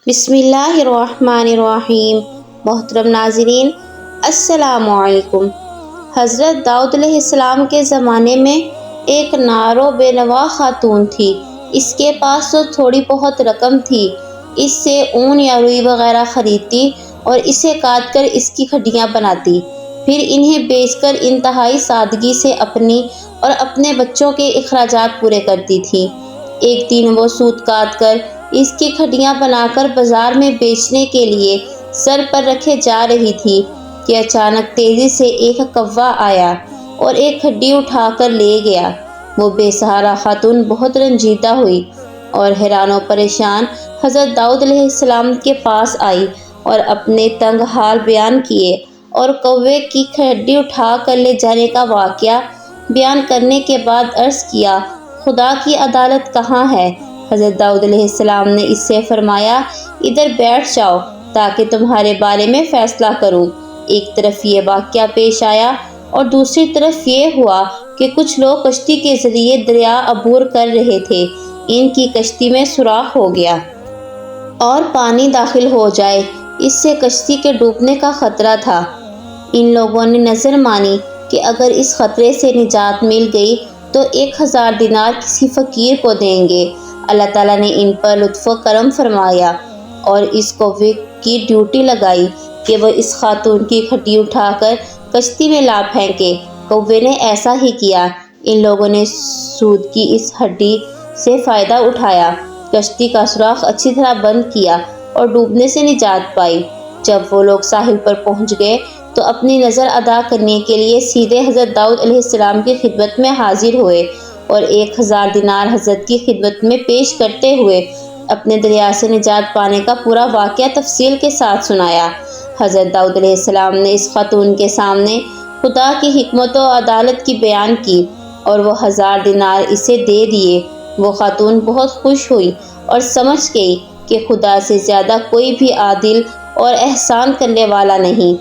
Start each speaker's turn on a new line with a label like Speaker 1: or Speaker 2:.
Speaker 1: بسم اللہ الرحمن الرحیم۔ محترم ناظرین، السلام علیکم۔ حضرت داؤد علیہ السلام کے زمانے میں ایک نارو بے نوا خاتون تھی۔ اس کے پاس تو تھوڑی بہت رقم تھی، اس سے اون یا روئی وغیرہ خریدتی اور اسے کاٹ کر اس کی کھڈیاں بناتی، پھر انہیں بیچ کر انتہائی سادگی سے اپنی اور اپنے بچوں کے اخراجات پورے کرتی تھی۔ ایک دن وہ سوت کاٹ کر اس کی کھڈیاں بنا کر بازار میں بیچنے کے لیے سر پر رکھے جا رہی تھی کہ اچانک تیزی سے ایک کوّا آیا اور ایک کھڈی اٹھا کر لے گیا۔ وہ بے سہارا خاتون بہت رنجیدہ ہوئی اور حیران و پریشان حضرت داؤد علیہ السلام کے پاس آئی اور اپنے تنگ حال بیان کیے اور کوے کی کھڈی اٹھا کر لے جانے کا واقعہ بیان کرنے کے بعد عرض کیا، خدا کی عدالت کہاں ہے؟ حضرت داؤد علیہ السلام نے اس سے فرمایا، ادھر بیٹھ جاؤ تاکہ تمہارے بارے میں فیصلہ کروں۔ ایک طرف یہ واقعہ پیش آیا اور دوسری طرف یہ ہوا کہ کچھ لوگ کشتی کے ذریعے دریا عبور کر رہے تھے۔ ان کی کشتی میں سوراخ ہو گیا اور پانی داخل ہو جائے، اس سے کشتی کے ڈوبنے کا خطرہ تھا۔ ان لوگوں نے نظر مانی کہ اگر اس خطرے سے نجات مل گئی تو 1000 دینار کسی فقیر کو دیں گے۔ اللہ تعالیٰ نے ان پر لطف و کرم فرمایا اور اس کوے کی ڈیوٹی لگائی کہ وہ اس خاتون کی کھڈی اٹھا کر کشتی میں لا پھینکے۔ کوے نے ایسا ہی کیا۔ ان لوگوں نے سود کی اس ہڈی سے فائدہ اٹھایا، کشتی کا سوراخ اچھی طرح بند کیا اور ڈوبنے سے نجات پائی۔ جب وہ لوگ ساحل پر پہنچ گئے تو اپنی نظر ادا کرنے کے لیے سیدھے حضرت داؤد علیہ السلام کی خدمت میں حاضر ہوئے اور 1000 دینار حضرت کی خدمت میں پیش کرتے ہوئے اپنے دریا سے نجات پانے کا پورا واقعہ تفصیل کے ساتھ سنایا۔ حضرت داؤد علیہ السلام نے اس خاتون کے سامنے خدا کی حکمت و عدالت کی بیان کی اور وہ 1000 دینار اسے دے دیے۔ وہ خاتون بہت خوش ہوئی اور سمجھ گئی کہ خدا سے زیادہ کوئی بھی عادل اور احسان کرنے والا نہیں۔